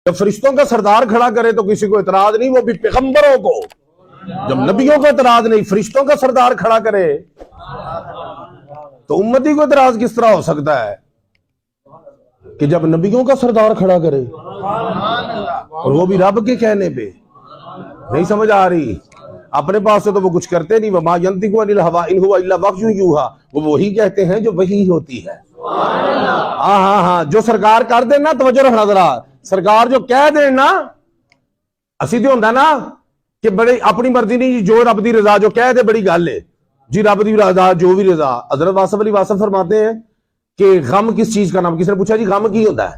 جب فرشتوں کا سردار کھڑا کرے تو کسی کو اعتراض نہیں، وہ بھی پیغمبروں کو۔ جب نبیوں کو اعتراض نہیں، فرشتوں کا سردار کھڑا کرے تو امتی کو اعتراض کس طرح ہو سکتا ہے کہ جب نبیوں کا سردار کھڑا کرے اور وہ بھی رب کے کہنے پہ؟ نہیں سمجھ آ رہی؟ اپنے پاس سے تو وہ کچھ کرتے نہیں، وما ينطق عن الهوى ان هو الا وحی یوحی، وہ وہی کہتے ہیں جو وحی ہوتی ہے۔ ہاں جو سرکار کر دے نا، توجہ رکھنا ذرا، سرکار جو کہہ دے نا، اسی تو ہوندا نا کہ بڑی اپنی مرضی نہیں، جو رب دی رضا جو کہہ دے بڑی گل ہے جی، رب دی رضا جو بھی رضا۔ حضرت واصف علی واصف فرماتے ہیں کہ غم کس چیز کا نام، کسی نے پوچھا جی غم کی ہوتا ہے؟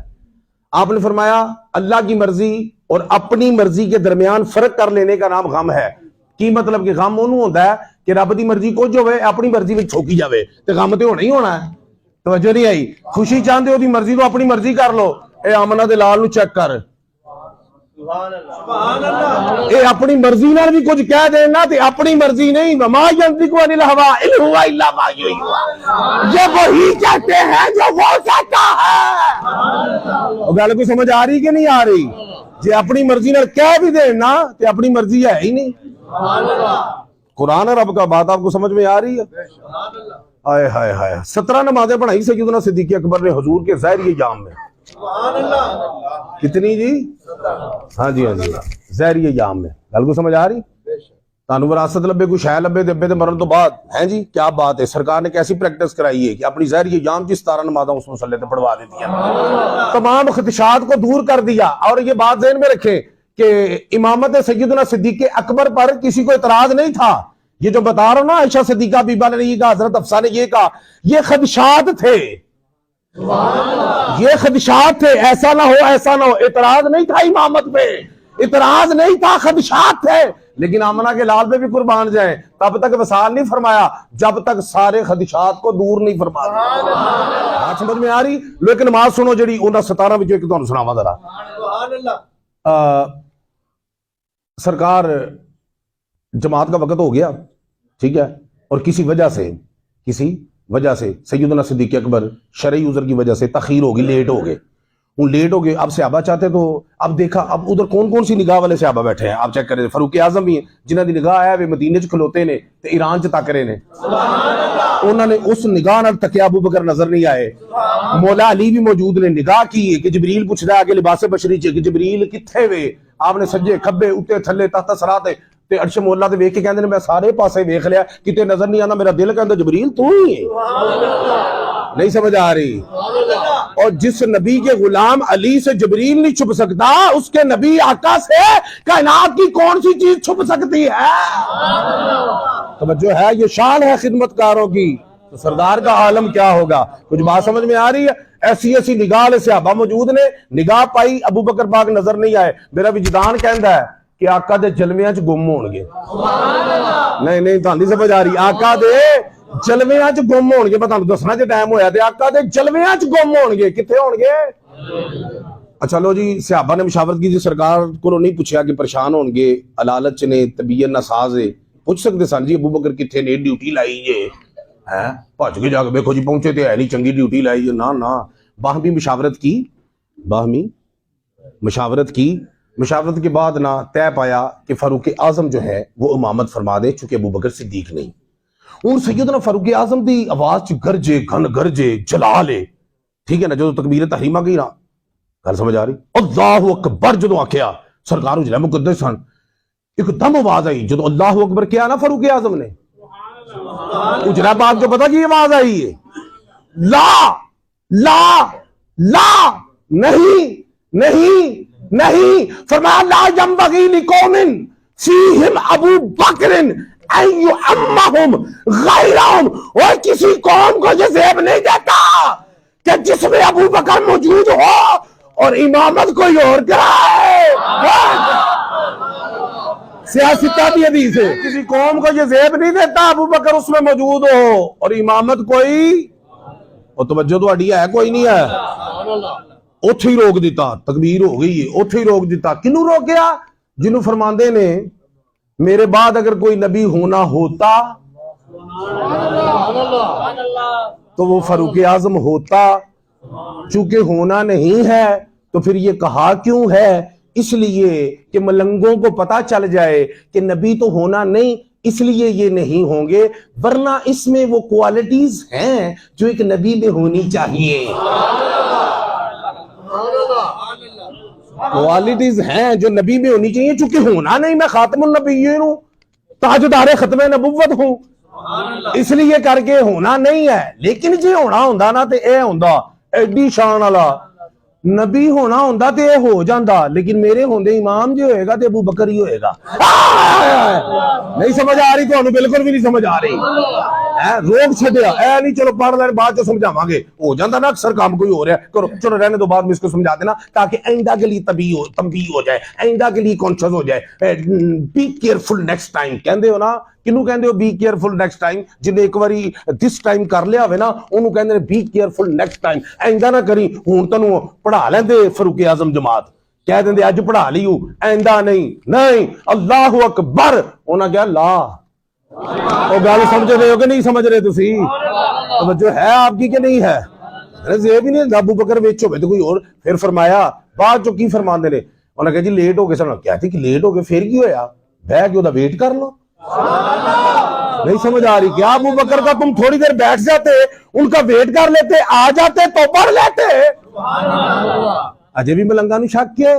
آپ نے فرمایا اللہ کی مرضی اور اپنی مرضی کے درمیان فرق کر لینے کا نام غم ہے۔ کی مطلب کہ غم انہوں ہوتا ہے کہ رب دی مرضی کو جو ہے اپنی مرضی میں چھوکی جاوے، تو غم تو ہونا ہی ہونا ہے۔ توجہ نہیں آئی؟ خوشی چاہتے ہو دی مرضی تو اپنی مرضی کر لو۔ اے آمنہ دے لال نو چیک کر، اے اپنی مرضی نال بھی کچھ کہہ دینا تے اپنی مرضی نہیں، وما ينطق عن الهوى ان هو الا وحی یوحی، یہ وہی کہتے ہیں جو وہ کہتا ہے۔ وہ گل کوئی سمجھ آ رہی کہ نہیں آ رہی؟ جی اپنی مرضی نال کہہ بھی دینا تے اپنی مرضی ہے ہی نہیں۔ قرآن رب کا بات آپ کو سمجھ میں آ رہی ہے؟ آئے ہائے ہائے، 17 نمازیں پڑھائی سیدنا صدیق اکبر نے حضور کے ظاہری ایام میں۔ کتنی جی؟ ہاں جی ظاہری ایام میں۔ گل کو سمجھ آ رہی؟ تانوں وراثت لبے کوئی شے لبے دبے تے مرن تو بعد ہیں جی، کیا بات ہے؟ سرکار نے کیسی پریکٹس کرائی ہے کہ اپنی ظاہری ایام کی 17 نمازیں اس مصلی تے پڑھوا دیتی ہیں، تمام خدشات کو دور کر دیا۔ اور یہ بات ذہن میں رکھیں کہ امامت سیدنا صدیق اکبر پر کسی کو اعتراض نہیں تھا۔ یہ جو بتا رہا ہوں نا، عائشہ صدیقہ بیبہ نے یہ کہا، حضرت حفصہ نے یہ کہا، یہ خدشات تھے، یہ خدشات تھے، ایسا نہ ہو ایسا نہ ہو۔ اعتراض نہیں تھا امامت پہ، اعتراض نہیں تھا، خدشات تھے۔ لیکن آمنہ کے لال پہ بھی قربان جائیں، تب تک وصال نہیں فرمایا جب تک سارے خدشات کو دور نہیں فرمایا۔ بات سمجھ میں آ رہی؟ لیکن نماز سنو جڑی انہاں 17 وچوں ایک تانوں سناواں ذرا۔ سرکار جماعت کا وقت ہو گیا، ٹھیک ہے، اور کسی وجہ سے سیدنا صدیق اکبر شرعی عذر کی وجہ سے تاخیر ہوگی، لیٹ ہو گئے۔ لیٹ ہو گئے، اب صحابہ چاہتے تو اب دیکھا اب ادھر کون سی نگاہ والے صحابہ بیٹھے ہیں، آپ چیک کریں۔ فاروق اعظم بھی ہیں جنہاں دی نگاہ ہے وہ مدینے چ کھلوتے نے تے ایران چ تک رہے نے، انہوں نے اس نگاہ نال تکیا ابو بکر نظر نہیں آئے۔ مولا علی بھی موجود نے، نگاہ کی ہے کہ جبریل پوچھ رہا ہے کہ لباس بشری چ کہ جبریل کتھے وے؟ آپ نے سجے کھبے اوتے تھلے تحت سرات تے عرش مولا تے ویکھ کے کہندے نے میں سارے پاسے ویکھ لیا، کتے نظر نہیں آنا، میرا دل کہندا جبریل تو ہی ہے۔ نہیں سمجھ آ رہی؟ اور جس نبی کے غلام علی سے جبریل نہیں چھپ سکتا، اس کے نبی آقا سے کائنات کی کون سی چیز چھپ سکتی ہے؟ توجہ ہے، یہ شان ہے خدمت کاروں کی، تو سردار کا عالم کیا ہوگا؟ کچھ بات سمجھ میں آ رہی ہے؟ ایسی نگاہ لے صحابہ موجود نے، نگاہ پائی ابو بکر پاک نظر نہیں آئے۔ میرا وجدان کہندا ہے کہ آقا دے جلویاں چ گم ہون گے۔ نہیں تہاڈی سمجھ آ رہی؟ آقا دے جلویاں چ گم ہون گے، میں تہاڈوں دسنا جے ٹائم ہویا تے آقا دے جلویاں چ گم ہون گے۔ کتھے ہون گے؟ اچھا لو جی، صحابہ نے مشاورت کی، سرکار کو نہیں پوچھا کہ پریشان ہون گے، علالت چ نے، طبیعت ناساز ہے، پوچھ سکتے سن جی ابو بکر کتھے نے، ڈیوٹی لائی جے ہے، بھج کے جا کے دیکھو جی پہنچے تے ہے نہیں، چنگی ڈیوٹی لائی جے۔ نہ باہمی مشاورت کی، مشاورت کے بعد نہ طے پایا کہ فاروق اعظم جو ہے وہ امامت فرما دے، چونکہ ابو بکر صدیق نہیں۔ اور سیدنا فاروق اعظم دی آواز چ گرجے گھن گرجے جلال ہے، ٹھیک ہے نا، جو تکبیر تحریمہ گئی نا، گل سمجھ آ رہی؟ اللہ اکبر جدو آکھیا، سرکار اجلا مقدس سن، ایک دم آواز آئی جدو اللہ اکبر کیا نا فاروق اعظم نے، اجلا بات جو پتا کی آواز آئی ہے، لا لا لا نہیں فرمایا لا ينبغي لقوم فيهم ابو بکر ان يعمهم غیرهم، اور کسی قوم کو یہ زیب نہیں دیتا کہ جس میں ابو بکر موجود ہو اور امامت کوئی اور کرائے۔ سیاستہ بھی حدیث ہے، کسی قوم کو یہ زیب نہیں دیتا ابو بکر اس میں موجود ہو اور امامت کوئی، اور توجہ تو اڈی ہے کوئی نہیں ہے، اوتھے ہی روک دیتا، تکبیر ہو گئی ہے، اوتھے ہی روک دیتا۔ کنوں روکیا؟ جنہوں فرماندے نے میرے بعد اگر کوئی نبی ہونا ہوتا تو وہ فاروق اعظم ہوتا، چونکہ ہونا نہیں ہے تو پھر یہ کہا کیوں ہے؟ اس لیے کہ ملنگوں کو پتا چل جائے کہ نبی تو ہونا نہیں، اس لیے یہ نہیں ہوں گے، ورنہ اس میں وہ کوالٹیز ہیں جو ایک نبی میں ہونی چاہیے، کوالٹیز ہیں جو نبی میں ہونی چاہیے، چونکہ ہونا نہیں، میں خاتم النبیین ہوں، تاجدار ختم نبوت ہوں، اس لیے کر کے ہونا نہیں ہے۔ لیکن جی ہونا ہوندا نا تے اے ہوندا ایڈی شان والا، نبی ہونا ہوندا تے اے ہو جاندا، لیکن میرے ہوندے امام جو ہوئے گا تے ابو بکر ہی ہوئے گا۔ نہیں سمجھ آ رہی تو انہوں بالکل بھی نہیں سمجھ آ رہی، روک چھڈیا اے نہیں، چلو پڑھ لیں بعد جو سمجھاواں گے، ہو جاندا نا اکثر کام کوئی ہو رہا ہے، کرو چلو رہنے دو، بعد میں اس کو سمجھا دینا تاکہ آئندہ کے لیے تنبیہ ہو جائے، آئندہ کے لیے کانشیس ہو جائے۔ بی کیئرفل نیکسٹ ٹائم کہندے ہو نا، کنوں کہندے ہو بی کیئرفل نیکسٹ ٹائم؟ جنہیں ایک واری دس ٹائم کر لیا ہوئے نا انہوں کہندے بی کیئرفل نیکسٹ ٹائم، آئندہ نہ کری۔ ہون تنوں پڑھا لیندے فاروق اعظم جماعت، کہہ دیندے اج پڑھا لیو، آئندہ نہیں، نہیں اللہ اکبر، انہاں کہا لا۔ وہ گل سمجھ رہے ہو کہ نہیں سمجھ رہے تسی؟ توجہ ہے آپ کی کہ نہیں ہے؟ یہ بھی نہیں ابو بکر وچ ہوئے تو کوئی اور، پھر فرمایا بعد جو کی فرماندے نے، انہاں کہا جی لیٹ ہو گئے سن، کہتے کہ لیٹ ہو گئے پھر کی ہویا، بہ کے دا ویٹ کر لو۔ نہیں سمجھ آ رہی؟ کیا ابو بکر کا تم تھوڑی دیر بیٹھ جاتے، ان کا ویٹ کر لیتے، آ جاتے تو پڑھ لیتے؟ اجے بھی ملنگا نو شک ہے؟